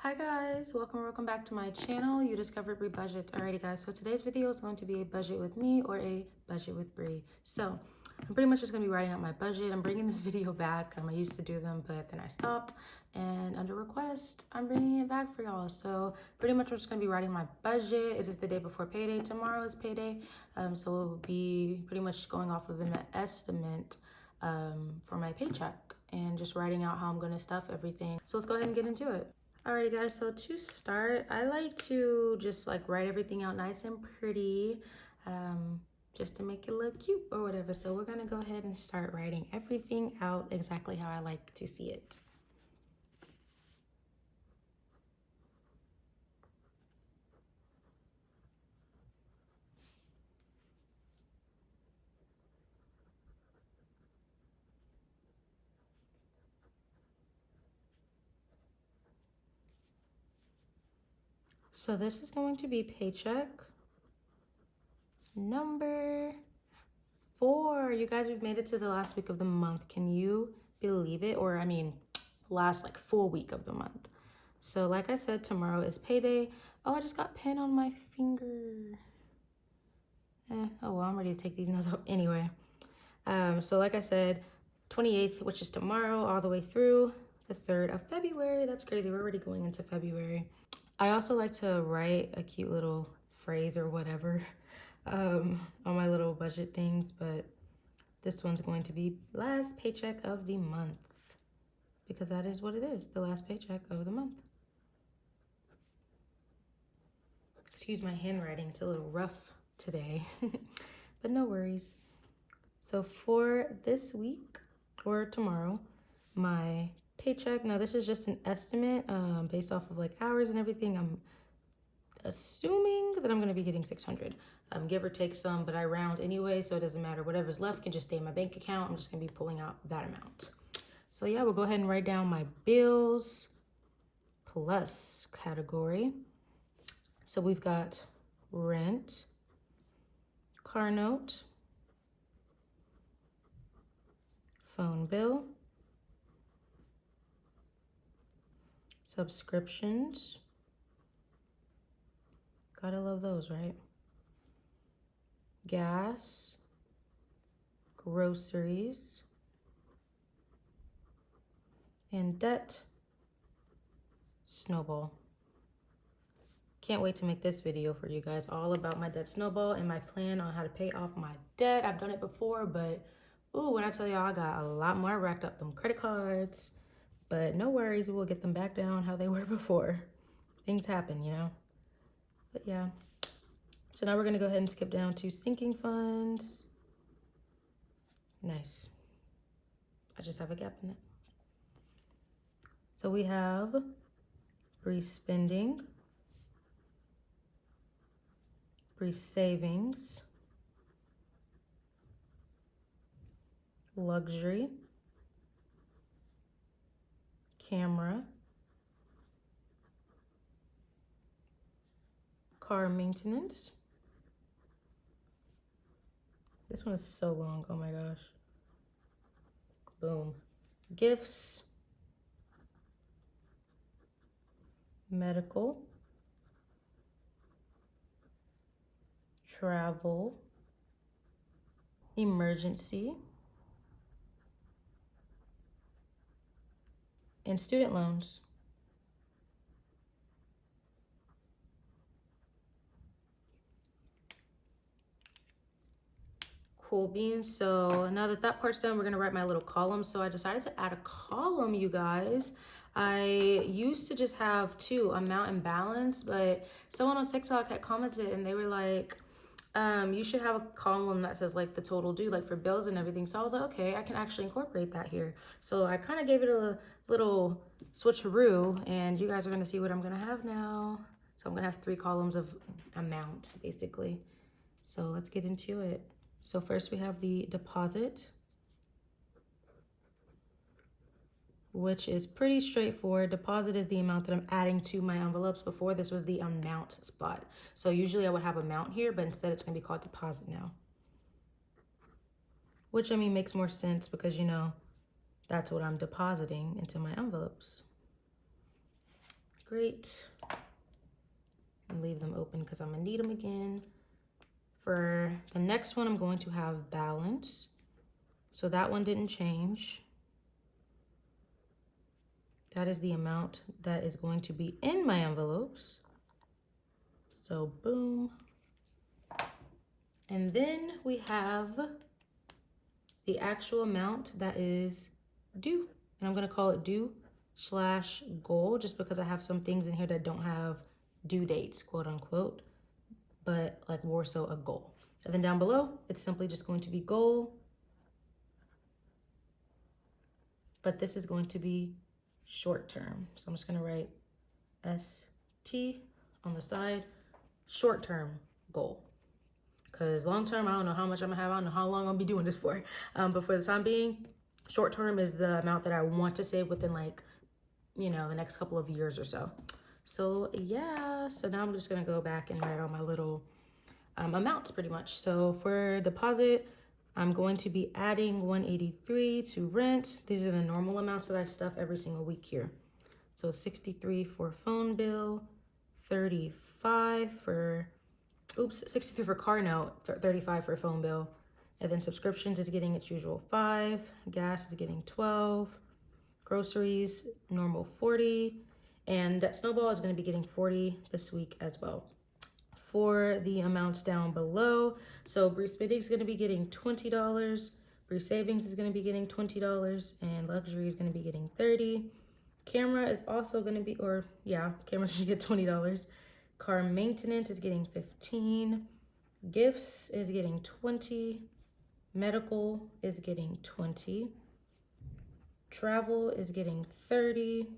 Hi guys, welcome back to my channel. You discovered Bri Budgets. Alrighty guys, so today's video is going to be a budget with me or a budget with Bri. So I'm pretty much just going to be writing out my budget. I'm bringing this video back. I used to do them, but then I stopped, and under request I'm bringing it back for y'all. So pretty much I'm just going to be writing my budget. It is the day before payday. Tomorrow is payday, so it will be pretty much going off of an estimate for my paycheck and just writing out how I'm going to stuff everything. So let's go ahead and get into it. Alrighty guys, so to start, I like to just like write everything out nice and pretty, just to make it look cute or whatever. So we're gonna go ahead and start writing everything out exactly how I like to see it. So this is going to be paycheck number 4. You guys, we've made it to the last week of the month. Can you believe it? Or I mean, last like full week of the month. So like I said, tomorrow is payday. Oh, I just got pen on my finger. Oh well, I'm ready to take these notes up anyway. So like I said, 28th, which is tomorrow, all the way through the 3rd of February. That's crazy. We're already going into February. I also like to write a cute little phrase or whatever on my little budget things, but this one's going to be last paycheck of the month, because that is what it is, the last paycheck of the month. Excuse my handwriting, it's a little rough today, but no worries. So for this week or tomorrow, my paycheck, now this is just an estimate based off of like hours and everything. I'm assuming that I'm gonna be getting 600, give or take some, but I round anyway, so it doesn't matter. Whatever's left can just stay in my bank account. I'm just gonna be pulling out that amount. So yeah, we'll go ahead and write down my bills plus category. So we've got rent, car note, phone bill, subscriptions. Gotta love those, right? Gas, groceries, and debt snowball. Can't wait to make this video for you guys, all about my debt snowball and my plan on how to pay off my debt. I've done it before, but ooh, when I tell y'all, I got a lot more racked up them credit cards, but no worries, we'll get them back down how they were before. Things happen, you know? But yeah. So now we're gonna go ahead and skip down to sinking funds. Nice. I just have a gap in it. So we have Bri spending, Bri savings, luxury, camera, car maintenance. This one is so long, oh my gosh. Boom. Gifts, medical, travel, emergency, and student loans. Cool beans. So now that that part's done, we're gonna write my little column. So I decided to add a column, you guys. I used to just have 2, amount and balance, but someone on TikTok had commented and they were like, you should have a column that says like the total due, like for bills and everything. So I was like, okay, I can actually incorporate that here. So I kind of gave it a little switcheroo, and you guys are gonna see what I'm gonna have now. So I'm gonna have 3 columns of amounts basically. So let's get into it. So first we have the deposit, which is pretty straightforward. Deposit is the amount that I'm adding to my envelopes. Before, this was the amount spot. So usually I would have amount here, but instead it's gonna be called deposit now. Which, I mean, makes more sense because, you know, that's what I'm depositing into my envelopes. Great. And leave them open because I'm gonna need them again. For the next one, I'm going to have balance. So that one didn't change. That is the amount that is going to be in my envelopes. So boom. And then we have the actual amount that is due. And I'm gonna call it due/goal just because I have some things in here that don't have due dates, quote unquote, but like more so a goal. And then down below, it's simply just going to be goal. But this is going to be short term. So I'm just gonna write ST on the side, short term goal. Because long term, I don't know how much I'm gonna have, I don't know how long I'll be doing this for. But for the time being, short term is the amount that I want to save within like, you know, the next couple of years or so. So yeah, so now I'm just gonna go back and write all my little amounts pretty much. So for deposit, I'm going to be adding 183 to rent. These are the normal amounts that I stuff every single week here. So 63 for phone bill, 35 for, 63 for car note, 35 for phone bill. And then subscriptions is getting its usual 5, gas is getting 12, groceries, normal 40, and that snowball is gonna be getting 40 this week as well. For the amounts down below, so Bri Spending is gonna be getting $20, Bri Savings is gonna be getting $20, and Luxury is gonna be getting 30. Camera is also gonna be, camera's gonna get $20. Car maintenance is getting 15. Gifts is getting 20. Medical is getting 20. Travel is getting 30.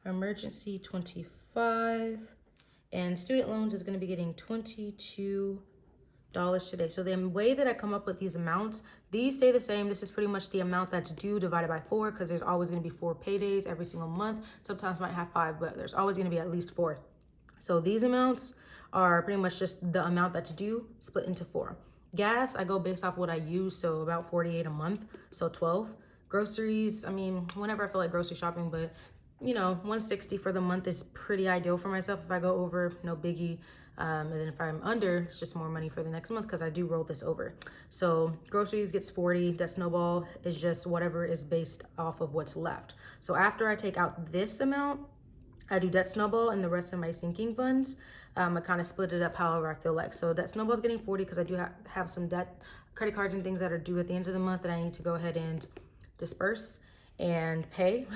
Emergency 25. And student loans is going to be getting $22 today. So the way that I come up with these amounts, these stay the same. This is pretty much the amount that's due divided by 4 because there's always going to be 4 paydays every single month. Sometimes might have 5, but there's always going to be at least 4. So these amounts are pretty much just the amount that's due split into 4. Gas, I go based off what I use, so about 48 a month, so 12. Groceries, I mean, whenever I feel like grocery shopping, but you know, 160 for the month is pretty ideal for myself. If I go over, no biggie. And then if I'm under, it's just more money for the next month because I do roll this over. So groceries gets 40. That snowball is just whatever is based off of what's left. So after I take out this amount, I do debt snowball and the rest of my sinking funds. I kind of split it up however I feel like. So debt snowball is getting 40 because I do have some debt, credit cards and things that are due at the end of the month that I need to go ahead and disperse and pay.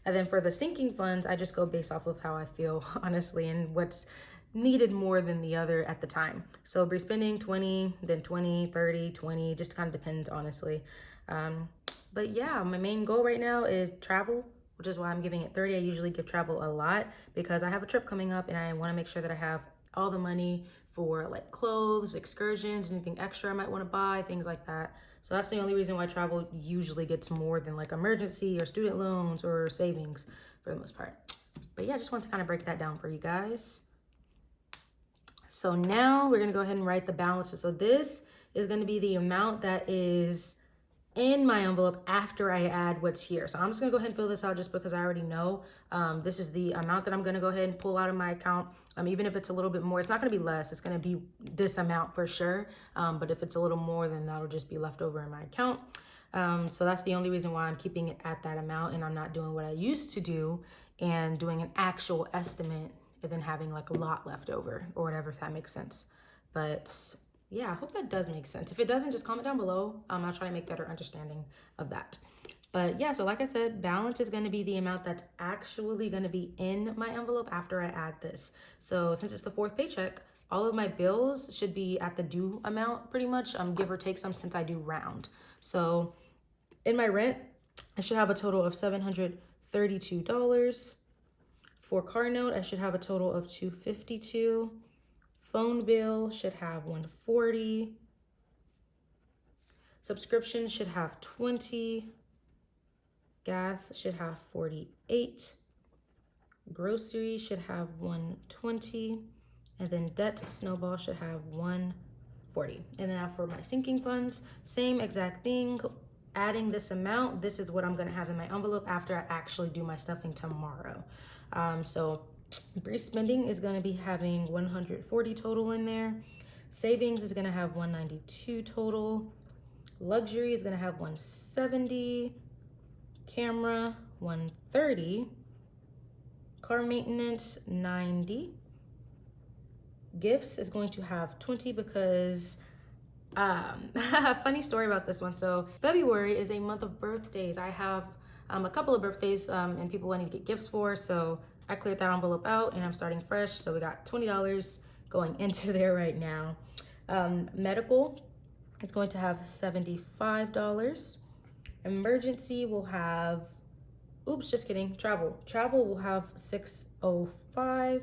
And then for the sinking funds, I just go based off of how I feel, honestly, and what's needed more than the other at the time. So Bri Spending 20, then 20, 30, 20, just kind of depends, honestly. But yeah, my main goal right now is travel, which is why I'm giving it 30. I usually give travel a lot because I have a trip coming up and I want to make sure that I have all the money for like clothes, excursions, anything extra I might want to buy, things like that. So that's the only reason why travel usually gets more than like emergency or student loans or savings for the most part. But yeah, I just want to kind of break that down for you guys. So now we're going to go ahead and write the balances. So this is going to be the amount that is in my envelope after I add what's here. So I'm just gonna go ahead and fill this out just because I already know this is the amount that I'm gonna go ahead and pull out of my account. Even if it's a little bit more, it's not gonna be less, it's gonna be this amount for sure. But if it's a little more, then that'll just be left over in my account. So that's the only reason why I'm keeping it at that amount and I'm not doing what I used to do and doing an actual estimate and then having like a lot left over or whatever, if that makes sense. But yeah, I hope that does make sense. If it doesn't, just comment down below. I'll try to make better understanding of that. But yeah, so like I said, balance is going to be the amount that's actually going to be in my envelope after I add this. So since it's the 4th paycheck, all of my bills should be at the due amount pretty much, give or take some since I do round. So in my rent, I should have a total of $732. For car note, I should have a total of $252. Phone bill should have $140. Subscription should have $20. Gas should have $48. Groceries should have $120. And then debt snowball should have $140. And then now for my sinking funds, same exact thing. Adding this amount, this is what I'm gonna have in my envelope after I actually do my stuffing tomorrow. So Bri spending is going to be having 140 total in there. Savings is going to have 192 total. Luxury is going to have 170. Camera 130. Car maintenance 90. Gifts is going to have 20 because funny story about this one. So February is a month of birthdays. I have a couple of birthdays and people I need to get gifts for, so I cleared that envelope out and I'm starting fresh. So we got $20 going into there right now. Medical is going to have $75. Emergency will have, oops, just kidding, travel will have $605.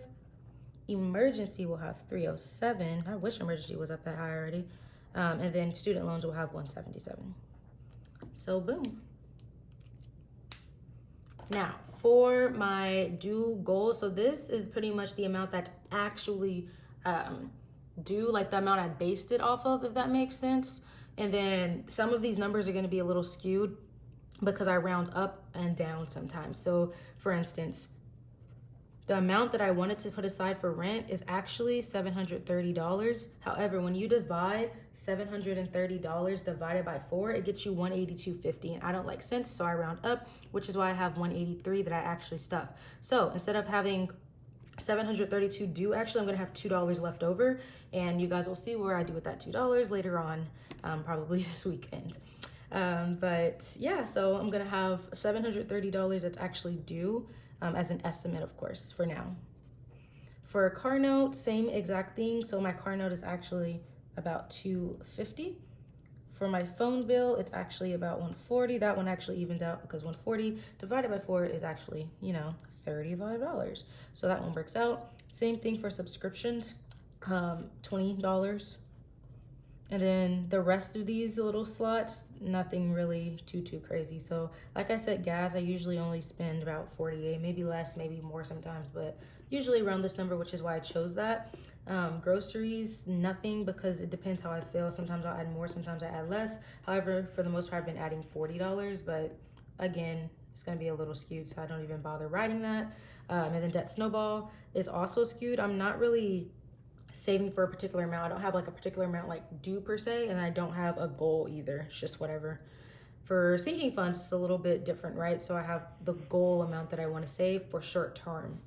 Emergency will have $307. I wish emergency was up that high already. And then student loans will have $177. So boom. Now for my due goal, so this is pretty much the amount that's actually due, like the amount I based it off of, if that makes sense. And then some of these numbers are going to be a little skewed because I round up and down sometimes. So for instance, the amount that I wanted to put aside for rent is actually $730. However, when you divide $730 divided by 4, it gets you $182.50. And I don't like cents, so I round up, which is why I have 183 that I actually stuff. So instead of having 732 due, actually I'm gonna have $2 left over, and you guys will see where I do with that $2 later on, probably this weekend. But yeah, so I'm gonna have $730 that's actually due. As an estimate, of course, for now. For a car note, same exact thing. So my car note is actually about $250. For my phone bill, it's actually about $140. That one actually evened out because 140 divided by 4 is actually, you know, $35. So that one works out. Same thing for subscriptions, $20. And then the rest of these little slots, nothing really too crazy. So like I said, gas, I usually only spend about 48, maybe less, maybe more sometimes, but usually around this number, which is why I chose that. Groceries, nothing, because it depends how I feel. Sometimes I'll add more, sometimes I add less. However, for the most part, I've been adding $40, but again, it's gonna be a little skewed, so I don't even bother writing that. And then debt snowball is also skewed. I'm not really saving for a particular amount. I don't have like a particular amount like due per se, and I don't have a goal either. It's just whatever. For sinking funds, it's a little bit different, right? So I have the goal amount that I want to save for short term.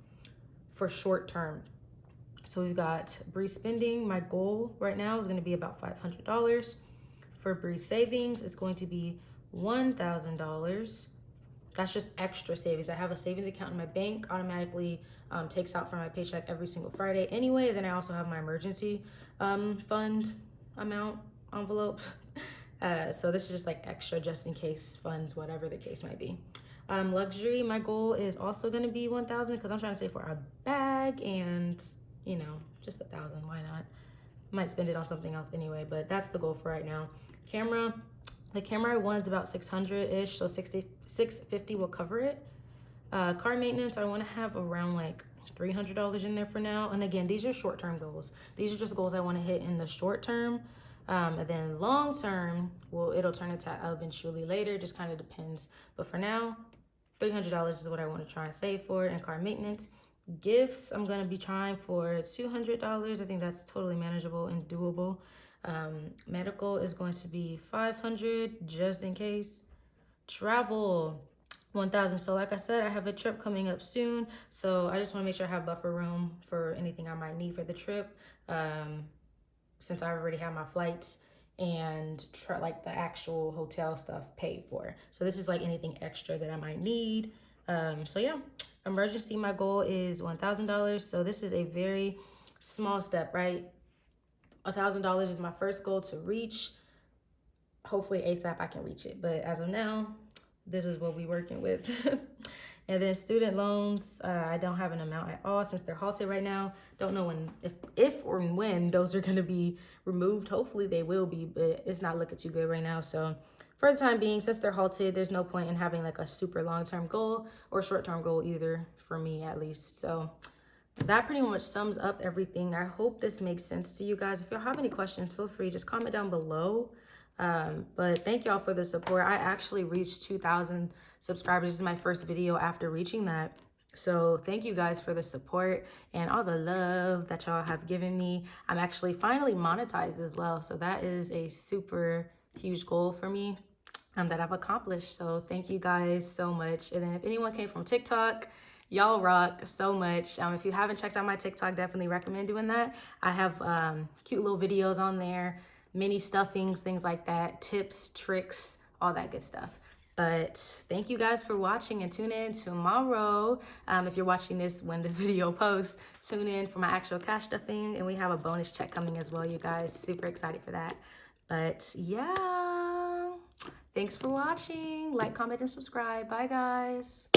So we've got Bri spending. My goal right now is going to be about $500. For Bri savings, it's going to be $1,000. That's just extra savings. I have a savings account in my bank, automatically takes out from my paycheck every single Friday anyway. Then I also have my emergency fund amount envelope. So this is just like extra just in case funds, whatever the case might be. Luxury, my goal is also going to be 1,000 because I'm trying to save for a bag and, you know, just 1,000. Why not? Might spend it on something else anyway, but that's the goal for right now. Camera. The camera I want is about 600-ish, so 650 will cover it. Car maintenance, I want to have around like $300 in there for now. And again, these are short-term goals. These are just goals I want to hit in the short term. And then long term, well, it'll turn into eventually later, just kind of depends. But for now, $300 is what I want to try and save for. And car maintenance. Gifts, I'm going to be trying for $200. I think that's totally manageable and doable. Medical is going to be $500 just in case. Travel, $1,000. So like I said, I have a trip coming up soon, so I just want to make sure I have buffer room for anything I might need for the trip, since I already have my flights and like the actual hotel stuff paid for. So this is like anything extra that I might need. So yeah, emergency, my goal is $1,000. So this is a very small step, right? $1,000 is my first goal to reach. Hopefully ASAP I can reach it, but as of now, this is what we're working with. And then student loans, I don't have an amount at all since they're halted right now. Don't know when, if or when those are gonna be removed. Hopefully they will be, but it's not looking too good right now. So for the time being, since they're halted, there's no point in having like a super long-term goal or short-term goal either, for me at least. So that pretty much sums up everything. I hope this makes sense to you guys. If y'all have any questions, feel free, just comment down below. But thank y'all for the support. I actually reached 2,000 subscribers. This is my first video after reaching that. So thank you guys for the support and all the love that y'all have given me. I'm actually finally monetized as well. So that is a super huge goal for me that I've accomplished. So thank you guys so much. And then if anyone came from TikTok, y'all rock so much. If you haven't checked out my TikTok, definitely recommend doing that. I have cute little videos on there, mini stuffings, things like that, tips, tricks, all that good stuff. But thank you guys for watching, and tune in tomorrow. If you're watching this when this video posts, tune in for my actual cash stuffing, and we have a bonus check coming as well, you guys. Super excited for that. But yeah, thanks for watching. Like, comment, and subscribe. Bye, guys.